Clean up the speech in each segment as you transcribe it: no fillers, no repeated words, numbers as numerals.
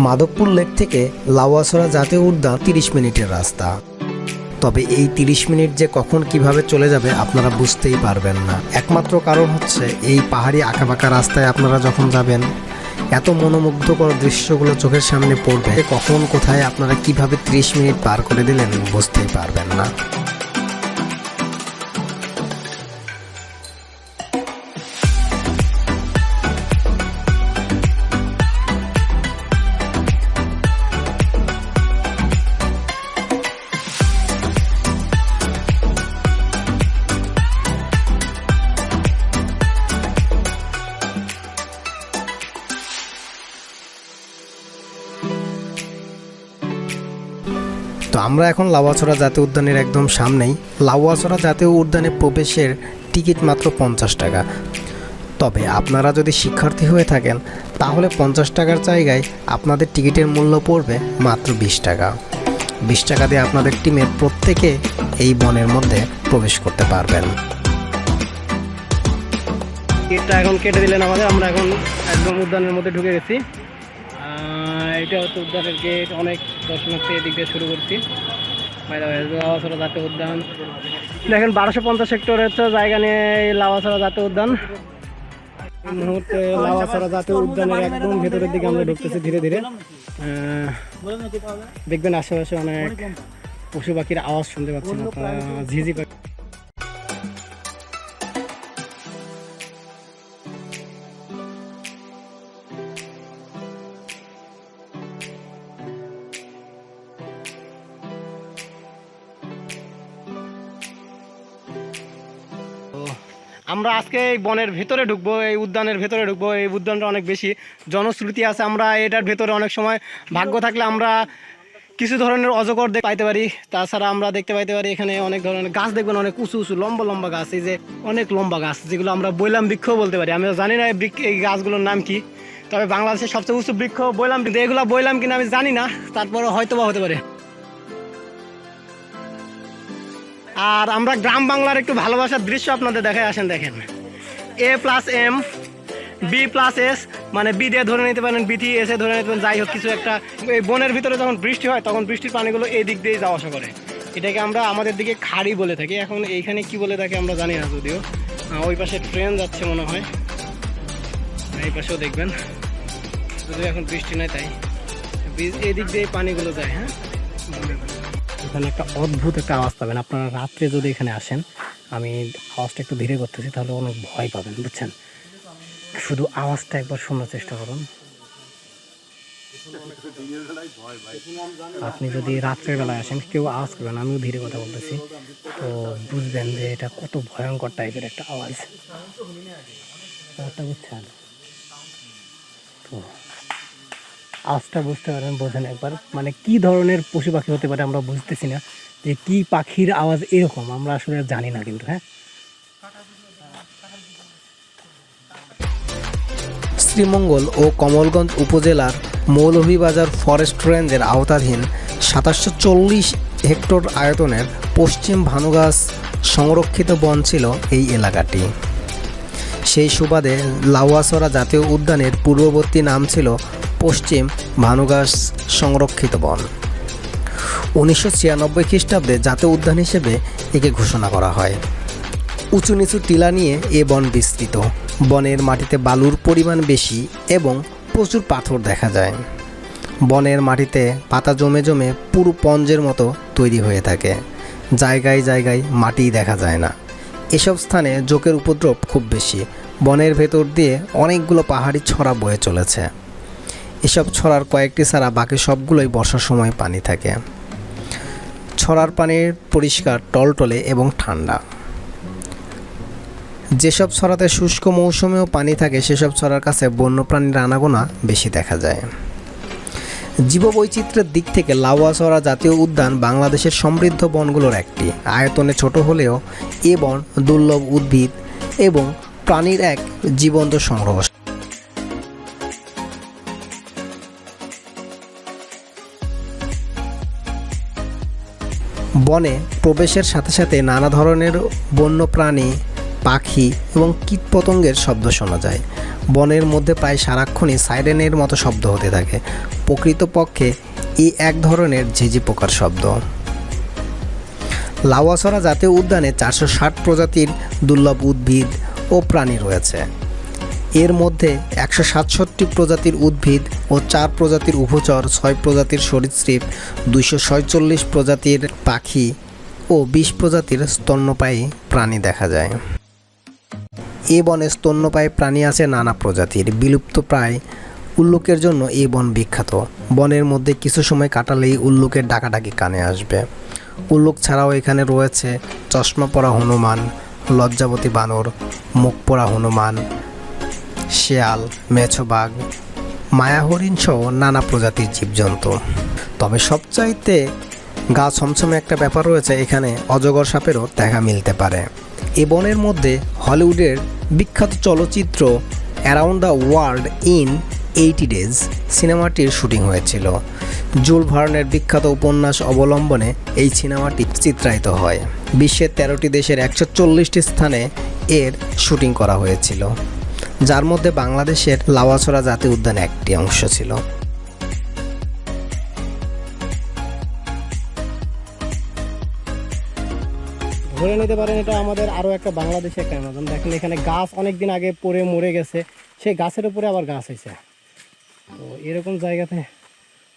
Madhabpur lake থেকে লাউয়াছড়া জাতীয় উদ্যান 30 মিনিটের রাস্তা। তবে এই 30 মিনিট যে কখন কিভাবে চলে যাবে আপনারা বুঝতেই পারবেন না। একমাত্র কারণ হচ্ছে এই পাহাড়ি আঁকাবাঁকা রাস্তায় আপনারা যখন যাবেন এত মনোমুগ্ধকর দৃশ্যগুলো চোখের সামনে পড়বে, কখন কোথায় আপনারা কিভাবে 30 মিনিট পার করে দিলেন বুঝতেই পারবেন না। তো আমরা এখন লাউয়াছড়া জাতীয় উদ্যানের একদম সামনেই। লাউয়াছড়া জাতীয় উদ্যানে প্রবেশের টিকিট মাত্র 50 টাকা। তবে আপনারা যদি শিক্ষার্থী হয়ে থাকেন তাহলে 50 টাকার জায়গায় আপনাদের টিকিটের মূল্য পড়বে মাত্র 20 টাকা। 20 টাকা দিয়ে আপনাদের টিমের প্রত্যেকে এই বনের মধ্যে প্রবেশ করতে পারবেন। টিকিটটা এখন কেটে দিলেন আমাদের, আমরা এখন একদম উদ্যানের মধ্যে ঢুকে গেছি। এটা হচ্ছে উদ্যানের গেট। অনেক দর্শনার্থী এদিক দিয়ে শুরু করছি। লাউয়াছড়া জাতীয় উদ্যান দেখেন 1250 হেক্টর হচ্ছে জায়গা নিয়ে এই লাউয়াছড়া জাতীয় উদ্যান। এই মুহূর্তে লাউয়াছড়া জাতীয় উদ্যানের একদম ভেতরের দিকে আমরা ঢুকতেছি ধীরে ধীরে। দেখবেন আশেপাশে অনেক পশু পাখির আওয়াজ শুনতে পাচ্ছেন আপনারা, ঝিঝি পাখি। আমরা আজকে এই বনের ভেতরে ঢুকবো, এই উদ্যানের ভেতরে ঢুকবো। এই উদ্যানটা অনেক বেশি জনশ্রুতি আছে। আমরা এটার ভেতরে অনেক সময় ভাগ্য থাকলে আমরা কিছু ধরনের অজগর পাইতে পারি। তাছাড়া আমরা দেখতে পাইতে পারি এখানে অনেক ধরনের গাছ দেখবেন, অনেক উঁচু উঁচু লম্বা লম্বা গাছ। এই যে অনেক লম্বা গাছ যেগুলো আমরা বৈলাম বৃক্ষ বলতে পারি। আমি জানি না এই গাছগুলোর নাম কি, তবে বাংলাদেশের সবচেয়ে উঁচু বৃক্ষ বৈলাম। কিন্তু এগুলো বৈলাম কিনা আমি জানি না, তারপরে হয়তো বা হতে পারে। আর আমরা গ্রাম বাংলার একটু ভালোবাসার দৃশ্য আপনাদের দেখায় আসেন। দেখেন A+M B+S, মানে বি দিয়ে ধরে নিতে পারেন, বিথি এসে ধরে নিতে পারেন, যাই হোক কিছু একটা। এই বনের ভিতরে যখন বৃষ্টি হয় তখন বৃষ্টির পানিগুলো এই দিক দিয়েই যাওয়া আসা করে। এটাকে আমরা আমাদের দিকে খাড়ি বলে থাকি। এখন এইখানে কি বলে থাকে আমরা জানি না, যদিও ওই পাশে ট্রেন যাচ্ছে মনে হয়, এই পাশেও দেখবেন, যদিও এখন বৃষ্টি নাই তাই এই দিক দিয়ে পানিগুলো যায়। হ্যাঁ, এখানে একটা অদ্ভুত একটা আওয়াজ পাবেন আপনারা রাত্রে যদি এখানে আসেন। আমি আওয়াজটা একটু ধীরে করতেছি, তাহলে অনেক ভয় পাবেন, বুঝছেন? শুধু আওয়াজটা একবার শোনার চেষ্টা করুন। আপনি যদি রাত্রের বেলায় আসেন কেউ আওয়াজ করবেন, আমিও ধীরে কথা বলতেছি, তো বুঝবেন যে এটা কত ভয়ঙ্কর টাইপের একটা আওয়াজ, বুঝছেন? তো আওয়াজটা বুঝতে পারেন, বোঝেন একবার, মানে কি ধরনের পশু পাখি হতে পারে আমরা বুঝতেছি না, যে কি পাখির আওয়াজ এরকম আমরা আসলে জানি না কিন্তু। হ্যাঁ, শ্রীমঙ্গল ও কমলগঞ্জ উপজেলার মৌলভীবাজার ফরেস্ট রেঞ্জের আওতাধীন 2740 হেক্টর আয়তনের পশ্চিম ভানুগাছ সংরক্ষিত বন ছিল এই এলাকাটি। সেই সুবাদে লাউয়াছড়া জাতীয় উদ্যানের পূর্ববর্তী নাম ছিল পশ্চিম ভানুগাছ সংরক্ষিত বন। 1996 খ্রিস্টাব্দে জাতীয় উদ্যান হিসেবে একে ঘোষণা করা হয়। উঁচু নিচু টিলা নিয়ে এ বন বিস্তৃত। বনের মাটিতে বালুর পরিমাণ বেশি এবং প্রচুর পাথর দেখা যায়। বনের মাটিতে পাতা জমে জমে পুরো পঞ্জের মতো তৈরি হয়ে থাকে। জায়গায় জায়গায় মাটি দেখা যায় না। এসব স্থানে জোকের উপদ্রব খুব বেশি। বনের ভেতর দিয়ে অনেকগুলো পাহাড়ি ছড়া বয়ে চলেছে। এসব ছড়ার কয়েকটি ছাড়া বাকি সবগুলোই বর্ষার সময় পানি থাকে। ছড়ার পানির পরিষ্কার, টলটলে এবং ঠান্ডা। যেসব ছড়াতে শুষ্ক মৌসুমেও পানি থাকে সেসব ছড়ার কাছে বন্যপ্রাণীর আনাগোনা বেশি দেখা যায়। জীববৈচিত্র্যের দিক থেকে লাউয়াছড়া জাতীয় উদ্যান বাংলাদেশের সমৃদ্ধ বনগুলোর একটি। আয়তনে ছোট হলেও এ বন দুর্লভ উদ্ভিদ এবং প্রাণীর এক জীবন্ত সংগ্রহ। বনে প্রবেশের সাথে সাথে নানা ধরনের বন্যপ্রাণী, পাখি এবং কীটপতঙ্গের শব্দ শোনা যায়। বনের মধ্যে প্রায় সারাক্ষণই সাইরেনের মতো শব্দ হতে থাকে। প্রকৃতপক্ষে এই এক ধরনের ঝিঝি পোকার শব্দ। লাউয়াছড়া জাতীয় উদ্যানে 460 প্রজাতির দুর্লভ উদ্ভিদ ও প্রাণী রয়েছে। এর মধ্যে 167 প্রজাতির উদ্ভিদ ও 4 প্রজাতির উভচর, 6 প্রজাতির সরীসৃপ, 246 প্রজাতির পাখি ও 20 প্রজাতির স্তন্যপায়ী প্রাণী দেখা যায়। এ বনে স্তন্যপায়ী প্রাণী আছে নানা প্রজাতির। বিলুপ্তপ্রায় উল্লুকের জন্য এই বন বিখ্যাত। বনের মধ্যে কিছু সময় কাটালেই উল্লুকের ডাকাডাকি কানে আসবে। উল্লুক ছাড়াও এখানে রয়েছে চশমা পরা হনুমান, লজ্জাবতী বানর, মুখ পরা হনুমান, শেয়াল, মেছোবাঘ, মায়া হরিণ সহ নানা প্রজাতির জীবজন্তু। তবে সবচাইতে গা ছমছমে একটা ব্যাপার রয়েছে, এখানে অজগর সাপেরও দেখা মিলতে পারে। এ বনের মধ্যে হলিউডের বিখ্যাত চলচ্চিত্র around the world in 80 days সিনেমাটির শুটিং হয়েছিল। জুল ভার্নের বিখ্যাত উপন্যাস অবলম্বনে এই সিনেমাটি চিত্রায়িত হয়। বিশ্বের 13টি দেশের 140টি স্থানে এর শুটিং করা হয়েছিল, যার মধ্যে বাংলাদেশের লাউয়াছড়া জাতীয় উদ্যান একটি অংশ ছিল। ধরে নিতে পারেন এটা আমাদের আরও একটা বাংলাদেশের একটা অ্যামাজন। দেখেন এখানে গাছ অনেক দিন আগে পড়ে মরে গেছে, সেই গাছের উপরে আবার গাছ হয়েছে। তো এরকম জায়গাতে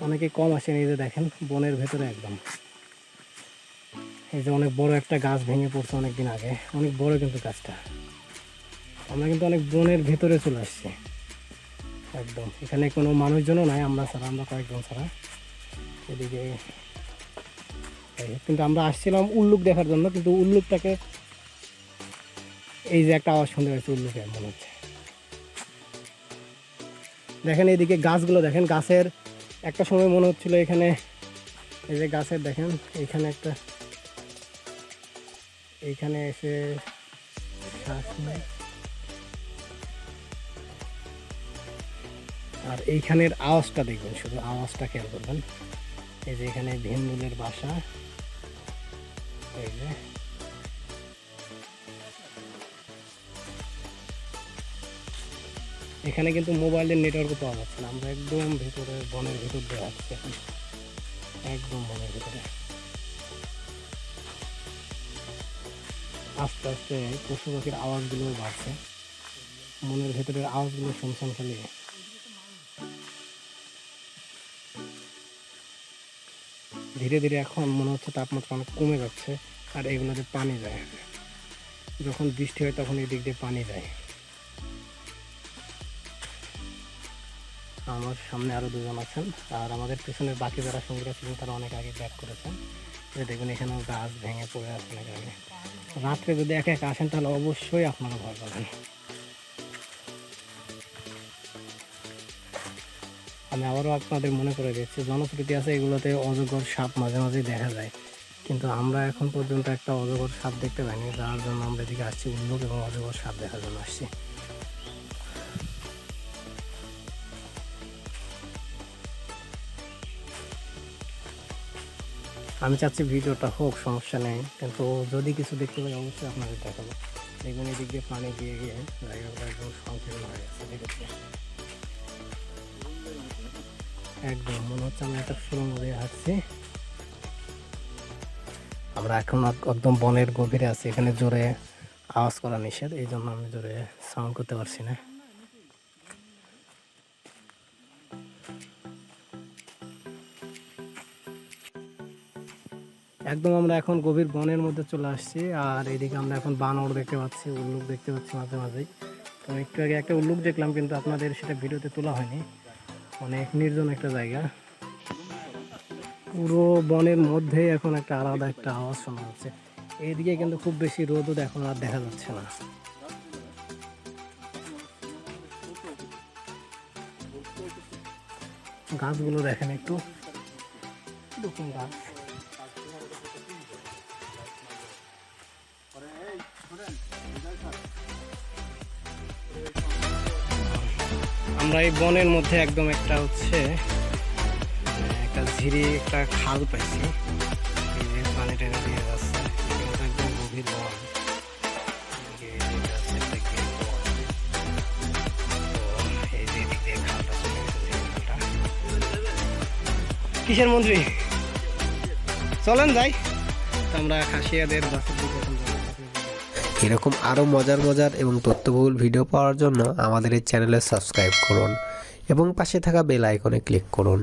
অনেকে কম আসেন। এই যে দেখেন বনের ভেতরে একদম, এই যে অনেক বড় একটা গাছ ভেঙে পড়ছে অনেক দিন আগে, অনেক বড় কিন্তু গাছটা। আমরা কিন্তু অনেক বনের ভেতরে চলে আসছি একদম। এখানে কোনো মানুষজনও নাই, আমরা ছাড়া, আমরা কয়েকজন ছাড়া। এদিকে কিন্তু আমরা আসছিলাম উল্লুক দেখার জন্য, কিন্তু উল্লুকটাকে এই যে একটা আওয়াজ শুনতে পাচ্ছি উল্লুকের মনে হচ্ছে। দেখেন এইদিকে গাছগুলো দেখেন, গাছের একটা সময় মনে হচ্ছিল এখানে, এই যে গাছের দেখেন এইখানে একটা, এইখানে এসে শ্বাস নেয়। আর এইখানের আওয়াজটা দেখবেন, শুধু আওয়াজটা খেয়াল করবেন। এই যে এখানে ভিমরুলের বাসা, এই যে এখানে কিন্তু মোবাইলের নেটওয়ার্কও পাওয়া যাচ্ছে না। আমরা একদম ভেতরে বনের ভিতর দিয়ে আসছি এখন, একদম বনের ভিতরে। আস্তে আস্তে পশু পাখির আওয়াজগুলো বাড়ছে, মনের ভেতরের আওয়াজগুলো শুনছেন খালি। ধীরে ধীরে এখন মনে হচ্ছে তাপমাত্রা অনেক কমে যাচ্ছে। আর এগুলোতে পানি যায়, যখন বৃষ্টি হয় তখন এই দিক দিয়ে পানি যায়। আমার সামনে আরও দুজন আছেন, আর আমাদের পেছনের বাকি যারা সঙ্গীরা ছিলেন তারা অনেক আগে ব্যাক করেছেন। দেখবেন এখানেও গাছ ভেঙে পড়ে আছে অনেক আগে। রাত্রে যদি একা একা আসেন তাহলে অবশ্যই আপনারা ভয় পাবেন। আমি আবারও আপনাদের মনে করে দিচ্ছি, জনশ্রুতি আছে এগুলোতে অজগর সাপ মাঝে মাঝেই দেখা যায়, কিন্তু আমরা এখন পর্যন্ত একটা অজগর সাপ দেখতে পাইনি, যার জন্য আমরা এদিকে আসছি উল্লুক এবং অজগর সাপ দেখার জন্য আসছি। আমি চাচ্ছি ভিডিওটা হোক, সমস্যা নেই, কিন্তু যদি কিছু দেখতে পাই অবশ্যই আপনাদের দেখাবো। দেখবেন এদিক দিয়ে পানি দিয়ে গিয়ে জায়গাগুলো একদম সংকীর্ণ হয়ে গেছে। দেখেছি একদম মনে হচ্ছে আমরা একটা সুরঙ্গ দিয়ে হাঁটছি। আমরা এখন একদম বনের গভীরে আছি, এখানে জোরে আওয়াজ করা নিষেধ, এই জন্য আমি জোরে সাউন্ড করতে পারছি না। একদম আমরা এখন গভীর বনের মধ্যে চলে আসছি। আর এইদিকে আমরা এখন বানর দেখতে পাচ্ছি, উল্লুক দেখতে পাচ্ছি মাঝে মাঝেই। তো একটু আগে একটা উল্লুক দেখলাম, কিন্তু আপনাদের সেটা ভিডিওতে তোলা হয়নি। অনেক নির্জন একটা জায়গা, পুরো বনের মধ্যে এখন একটা আলাদা একটা আওয়াজ শোনা যাচ্ছে। এইদিকে কিন্তু খুব বেশি রোদও এখন আর দেখা যাচ্ছে না। গাছগুলো দেখেন একটু, নতুন গাছ। আমরা এই বনের মধ্যে একদম একটা হচ্ছে একটা ঝিরি, একটা খাল পাইছি, এই যে পানি টেনে দিয়ে যাচ্ছে, একদম গভীর বন। কিসের মন্ত্রী? চলেন যাই। তো আমরা খাসিয়াদের বাসের দিকে এখন যাবো। এরকম আরও মজার মজার এবং তথ্যবহুল ভিডিও পাওয়ার জন্য আমাদের এই চ্যানেলে সাবস্ক্রাইব করুন এবং পাশে থাকা বেল আইকনে ক্লিক করুন।